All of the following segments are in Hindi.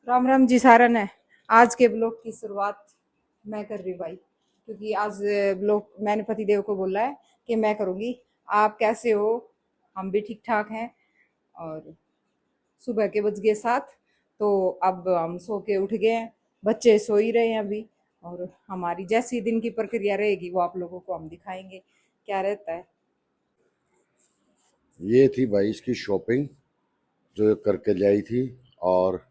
राम राम जी सारा ने। आज के ब्लॉग की शुरुआत मैं कर रही हूँ भाई, क्योंकि आज ब्लॉग मैंने पति देव को बोला है कि मैं करूँगी। आप कैसे हो? हम भी ठीक ठाक हैं। और सुबह के बज गए 7, तो अब हम सो के उठ गए हैं। बच्चे सो ही रहे हैं अभी। और हमारी जैसी दिन की प्रक्रिया रहेगी वो आप लोगों को हम दिखाएंगे क्या रहता है। ये थी भाई इसकी शॉपिंग जो ये करके लाई थी। और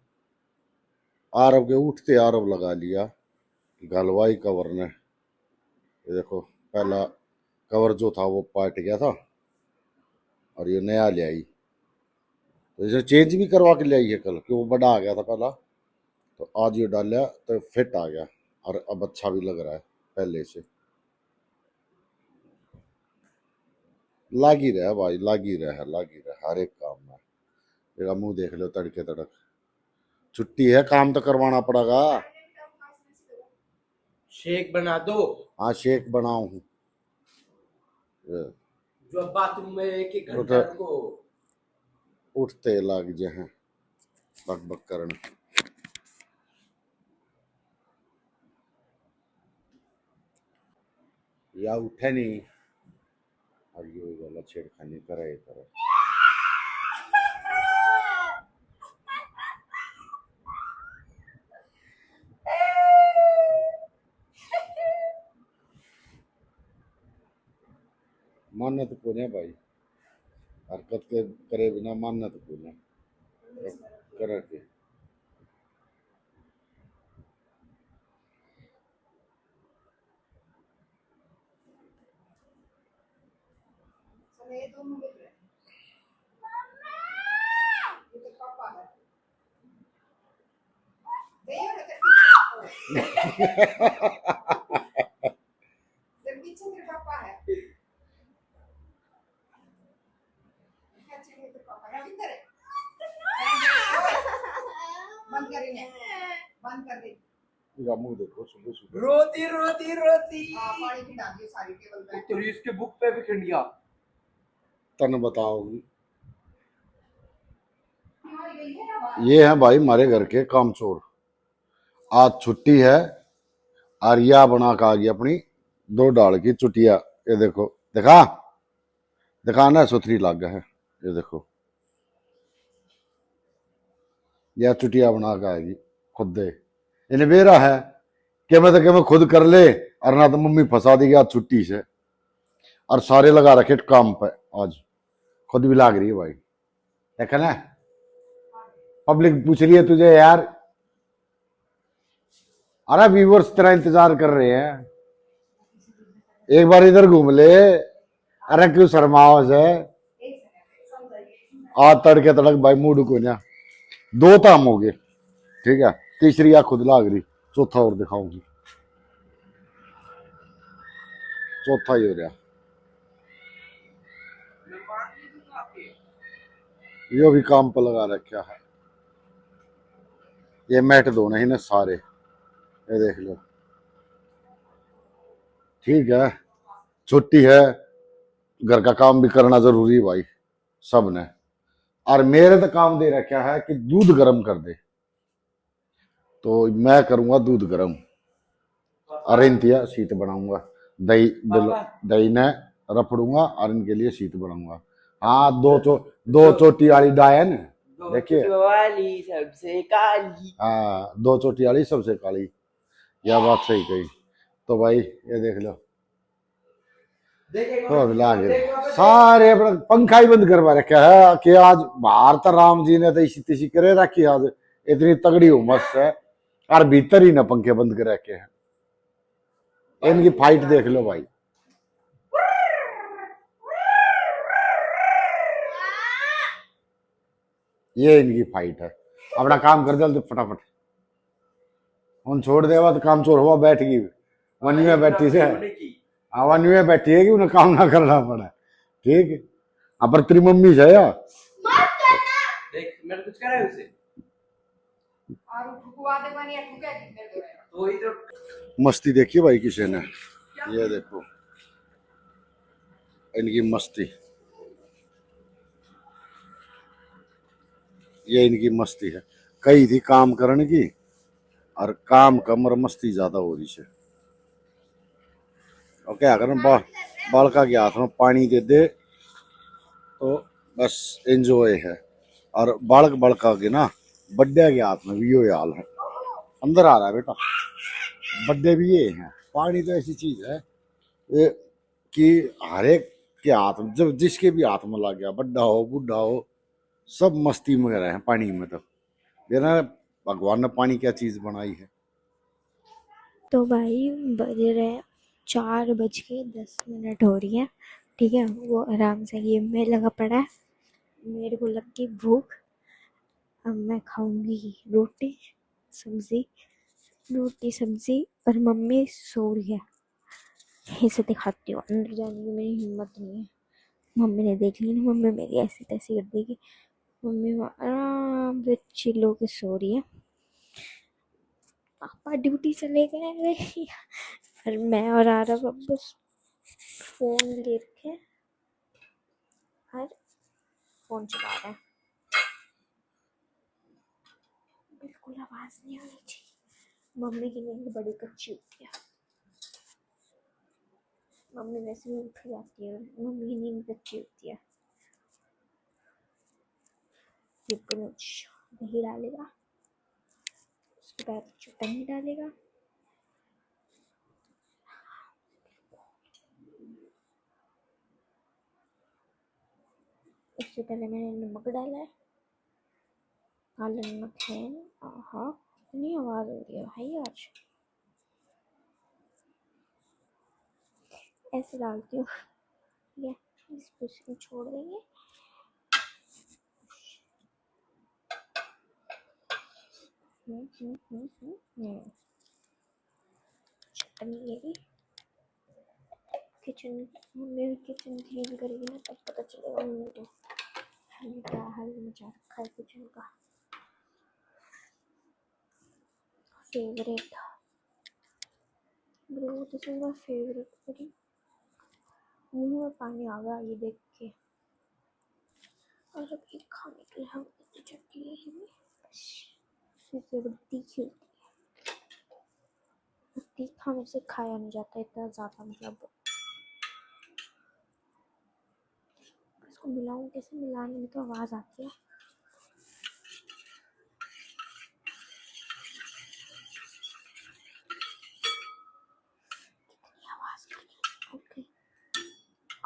आरव के उठते आरव लगा लिया गलवाई कवर ने। ये देखो, पहला कवर जो था वो पाट गया था और ये नया ले आई। तो इसे चेंज भी करवा के ले आई है कल, कि वो बड़ा आ गया था पहला। तो आज ये डाला तो फिट आ गया और अब अच्छा भी लग रहा है पहले से। लागी रहा भाई, लागी रहा हर एक काम में। तेरा मुंह देख लो तड़के तड़क। छुट्टी है, काम तो करवाना पड़ेगा। शेक बना दो। हाँ, शेक बनाऊ हूँ। जो बाथरूम में एक एक उठ, घंटा को उठते लग जे हैं बक बक करन। या उठे नहीं और ये वाला छेड़खानी करे करे। मानना तो कौन है भाई, हरकत के करे बिना मानना तो कौन है करे के। इसका मुंह देखो, सुबह सुबह रोती रोती रोती तो इसके बुक पे भी खंडिया। तन बताओगी। ये है भाई हमारे घर के कामचोर। आज छुट्टी है। आर्या बना के आ गई अपनी 2 डाल की चुटिया। ये देखो, दिखा दिखाना सुथरी लाग है। ये देखो, यह चुटिया बना के आएगी खुद दे। इन्हें बेरा है कि मैं खुद कर ले, और ना तो मम्मी फंसा देगी आज छुट्टी से। और सारे लगा रखे काम पे आज, खुद भी लाग रही है भाई। देखा ना, पब्लिक पूछ रही है तुझे यार। अरे व्यूवर्स तेरा इंतजार कर रहे हैं, एक बार इधर घूम ले। अरे क्यों शर्माओ से? आज तड़के तड़क भाई मूड को ना। 2 ताम हो गए, ठीक है। तीसरी आ खुद लाग रही, चौथा और दिखाऊंगी। चौथा ही हो रहा। यो भी काम पर लगा रखा है। ये मैट दो नहीं ना सारे, ये देख लो। ठीक है, छुट्टी है, घर का काम भी करना जरूरी है भाई सब ने। और मेरे तो काम दे रखा है कि दूध गर्म कर दे, तो मैं करूंगा दूध गर्म। और इनतिया शीत बनाऊंगा। दही दही ने रफड़ूंगा और इनके लिए शीत बनाऊंगा। हाँ, दो चोटी वाली डायन देखिए। वाली सबसे काली। हाँ, 2 चोटी वाली सबसे काली। यह बात सही कही। तो भाई ये देख लो, तो मिला के सारे अपना पंखा ही बंद करवा रखा है कि आज बाहर तो राम जी ने तो इसी तिसी करे रखी। आज इतनी तगड़ी उमस है और भीतर ही ना पंखे बंद कर रखे हैं। इनकी फाइट देख लो भाई। ये इनकी फाइट है। अपना काम कर दे फटाफट। उन छोड़ देवा तो काम चोर हुआ बैठ गई वनी में बैठी से। हाँ, वनी में बैठी है कि उन्हें काम ना करना पड़ा। ठीक है, पर तेरी मम्मी से या देख मैंने कुछ करा है उसे। तो ही तो मस्ती देखी भाई किसी ने। ये देखो इनकी मस्ती, ये इनकी मस्ती है। कही थी काम करने की, और काम कमर मस्ती ज्यादा हो रही है। और क्या करें, बालका के हाथ में पानी दे दे तो बस एंजॉय है। और बालक बड़का के ना बड्डे के हाथ में भी यो हाल है। अंदर आ रहा है बेटा, बड्डे भी ये हैं। पानी तो ऐसी चीज है ये कि हर एक के हाथ में, जब जिसके भी हाथ में लग गया, बड्डा हो बूढ़ा हो, सब मस्ती में रहे हैं पानी में। तो देना भगवान ने पानी क्या चीज बनाई है। तो भाई बज रहे 4:10 हो रही है, ठीक है। वो आराम से गेम में लगा पड़ा है, मेरे को लग गई भूख। अब मैं खाऊंगी रोटी सब्जी, रोटी सब्जी, और मम्मी सो रही है। इसे दिखाती हूँ, अंदर जाने की मेरी हिम्मत नहीं है। मम्मी ने देख ली ना, मम्मी मेरी ऐसी तैसी कर देगी। मम्मी वहाँ आराम से चिल होके सो रही है। पापा ड्यूटी चले गए और मैं और आरव अब बस फोन ले रखे और फोन चला रहे हैं। बिल्कुल आवाज नहीं आनी चाहिए। मम्मी की नींद बड़ी कच्ची होती है। मम्मी वैसे ही उठ जाती है, मम्मी की नींद कच्ची होती है। दही डालेगा, उसके बाद चटनी डालेगा, उससे पहले मैंने नमक डाला है, काला नमक है। आहा, इतनी आवाज हो रही है भाई आज। ऐसे डालती हूँ, ठीक है। इसको इसमें छोड़ देंगे। चटनी लेगी, किचन मम्मी किचन क्लीन करेगी ना, तब पता चलेगा मम्मी को हमने क्या हाल मचा रखा है किचन का। Favourite bro, this is my favourite. मेरी मुंह में पानी आ गया ये देख के। और अब एक खाने के लिए हम इतनी चटनी लेंगे, बस तीखी होती है। तीखा मेरे से खाया नहीं जाता इतना ज़्यादा, मतलब इसको मिलाऊं कैसे, मिलाने में तो आवाज़ आती है। आवाज़ ओके।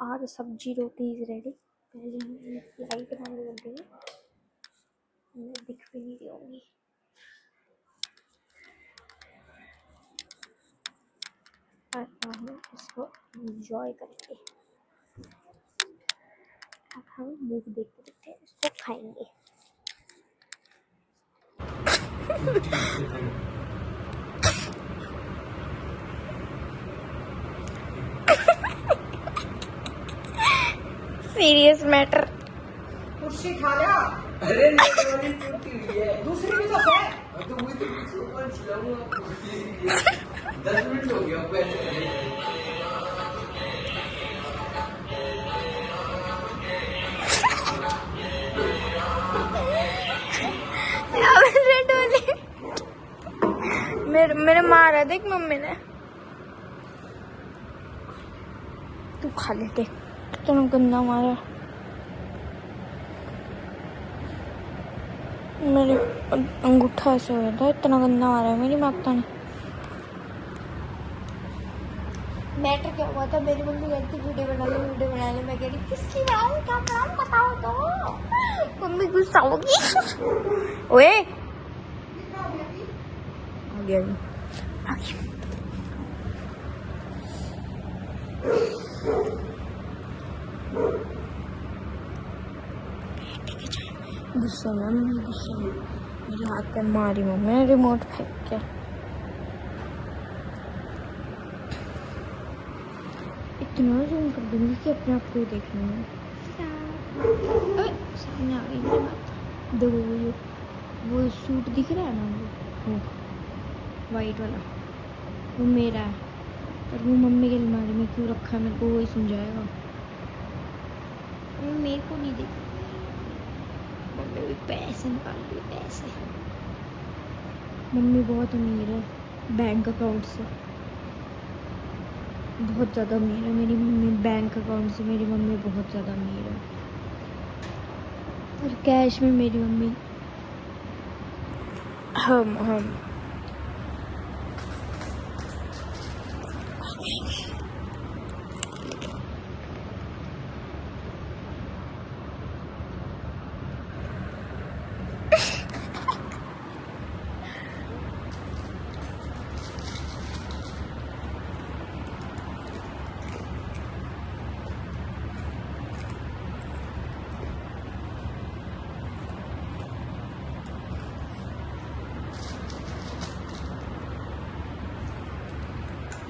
और सब्जी रोटी इज रेडी। पहले हम लाइट बंद कर देंगे, मैं दिख भी नहीं रही होंगी। और हम इसको एंजॉय करेंगे। अब हम मूवी देखते देखते इसको खाएंगे। Serious matter. कुर्सी खा लिया। अरे नेट वाली टूटी हुई है। दूसरी भी तो है। तो वही तो कुछ ऊपर चलाऊंगा। 10 मिनट हो गया पैसे। मेरे मारा देख मम्मी ने। तू खा ले, देख कितना गंदा मारा। मेरे अंगूठा ऐसे हो गया था, इतना गंदा मारा है मेरी माता ने। मैटर क्या हुआ था, मेरी मम्मी कहती वीडियो बना ले वीडियो बना ले। मैं कह रही किसकी बनाऊं, क्या बनाऊं बताओ तो। मम्मी गुस्सा होगी। ओए आ गया गुस्सा में, मम्मी गुस्सा में मेरे हाथ पे मारी मम्मी ने रिमोट फेंक के। इतना जूम कर दूंगी कि अपने आप को देख लूँगी। सामने आ गई मेरी बात। देखो वो सूट दिख रहा है ना, वो वाइट वाला, वो मेरा है। पर वो मम्मी की अलमारी में क्यों रखा है, मेरे को वही समझाएगा। मेरे को नहीं देख, मम्मी भी पैसे निकाल रही, पैसे। मम्मी बहुत अमीर है बैंक अकाउंट से, बहुत ज़्यादा अमीर है मेरी मम्मी। बैंक अकाउंट से मेरी मम्मी बहुत ज़्यादा अमीर है, और कैश में मेरी मम्मी हम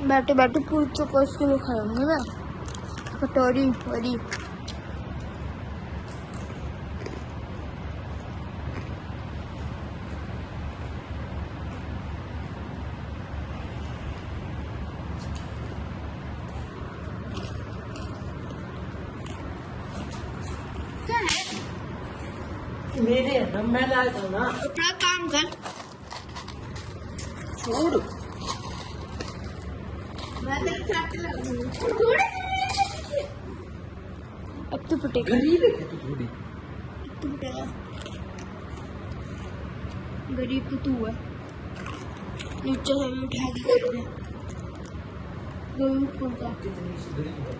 बैठे बैठे पूरी चौकस के लिए खाऊंगी मैं कटोरी वरी। मेरे है ना, मैं लाया था ना। अपना काम कर, छोड़। मैं तेरे साथ लगूंगी। अब तो फटेगा, गरीब है क्या तू थोड़ी? अब तो फटेगा। गरीब तो तू है, नीचे से भी उठा के कर दे। गरीब कौन सा? कितनी सी गरीब है।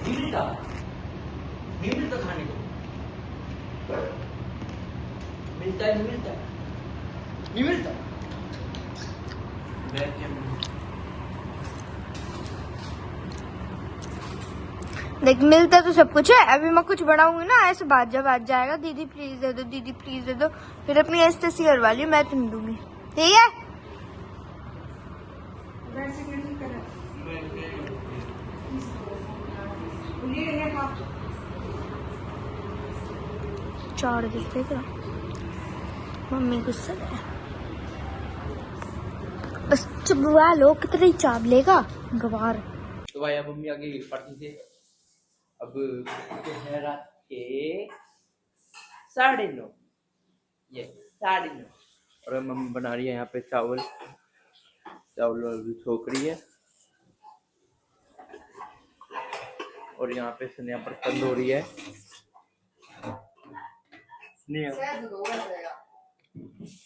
मिलता नहीं, मिलता खाने को। मिलता है, नहीं मिलता, नहीं मिलता। बैठ के देख मिलता तो सब कुछ है। अभी मैं कुछ बनाऊंगी ना, ऐसे बाज जाएगा, दीदी प्लीज दे दो, दीदी प्लीज दे दो, फिर अपनी एस्टेसी करवा ली, मैं तुम दूंगी, ठीक है? वैसे क्या ठीक कर ये खा। चार दिखते क्या मम्मी गुस्सा है, बस चुपवा लो, कितने चाप लेगा गवार। तो भाई अब मम्मी आगे पार्टी से अब है रात के 9:30, ये 9:30, और मम्मी बना रही है यहाँ पे चावल भी छोक रही है, और यहाँ पे स्नेहा पर तंद हो रही है। स्नेहा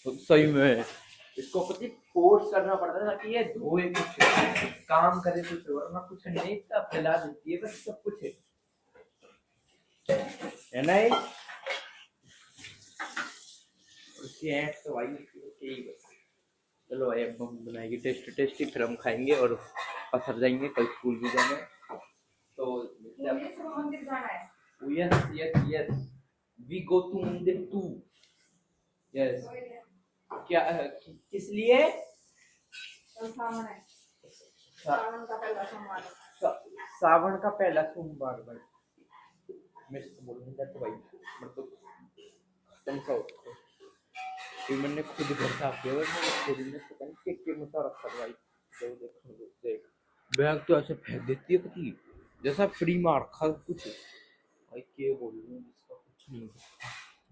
तो सही में इसको कुछ फोर्स करना पड़ता है ताकि ये धोए कुछ काम करे कुछ, वरना कुछ नहीं इसका फैला देती है बस सब कुछ है ना। उसकी ऐंठ तो भाई यही बस। चलो भाई अब हम बनाएंगे टेस्टी, फिर हम खाएंगे और पसर जाएंगे, कल स्कूल भी जाना है। तो मंदिर जाना है। Yes yes yes, we go to mandir too. Yes, क्या किस लिए? सावन है, सावन का पहला सोमवार। सावन का पहला सोमवार भाई, मैं तो बोलूंगा तो भाई मतलब खत्म सा होता है। फिर मैंने खुद घर साफ किया, मैंने खुद ने पता नहीं क्या मसा रखा भाई। तो देख बैग तो ऐसे फेंक देती है पति जैसा फ्री मार रखा कुछ भाई, क्या बोलूं इसका कुछ नहीं।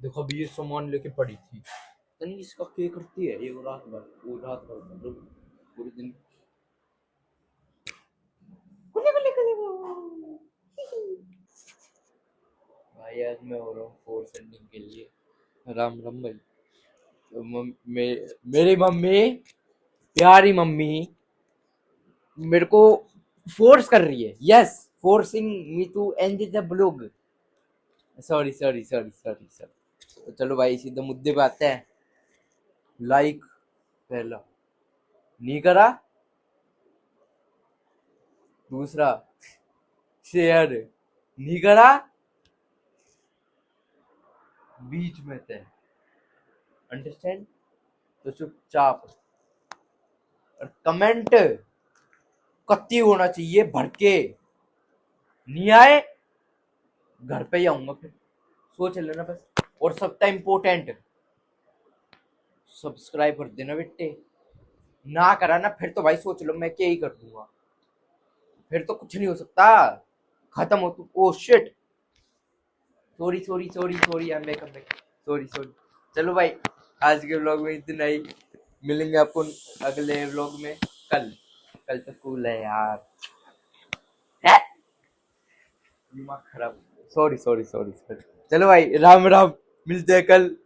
देखो अभी ये सामान लेके पड़ी थी, पता नहीं इसका क्या करती है ये, वो रात भर मतलब पूरे दिन भाई। आज मैं हो रहा हूँ फोर्स एंडिंग के लिए। राम राम भाई। तो मेरी मम्मी, प्यारी मम्मी मेरे को फोर्स कर रही है। Yes, forcing me to and the blog. Sorry sorry sorry sorry sorry. तो चलो भाई सीधे मुद्दे पे आते हैं। लाइक पहला नहीं करा, दूसरा शेयर नहीं करा, बीच में थे, अंडरस्टैंड? तो चुपचाप। और कमेंट कत्ती होना चाहिए भर के, नहीं आए घर पे ही आऊंगा फिर, सोच लेना बस। और सबटा इम्पोर्टेंट सब्सक्राइब कर देना बेटे, ना करा ना फिर तो भाई सोच लो मैं क्या ही कर दूंगा, फिर तो कुछ नहीं हो सकता, खत्म हो तू। Oh shit, sorry sorry sorry sorry, I am back, sorry sorry. चलो भाई, आज के व्लॉग में इतना ही। मिलेंगे अपन अगले व्लॉग में कल। कल तो स्कूल है यार, दिमाग खराब। Sorry sorry sorry sorry. चलो भाई, राम राम, मिलते हैं कल।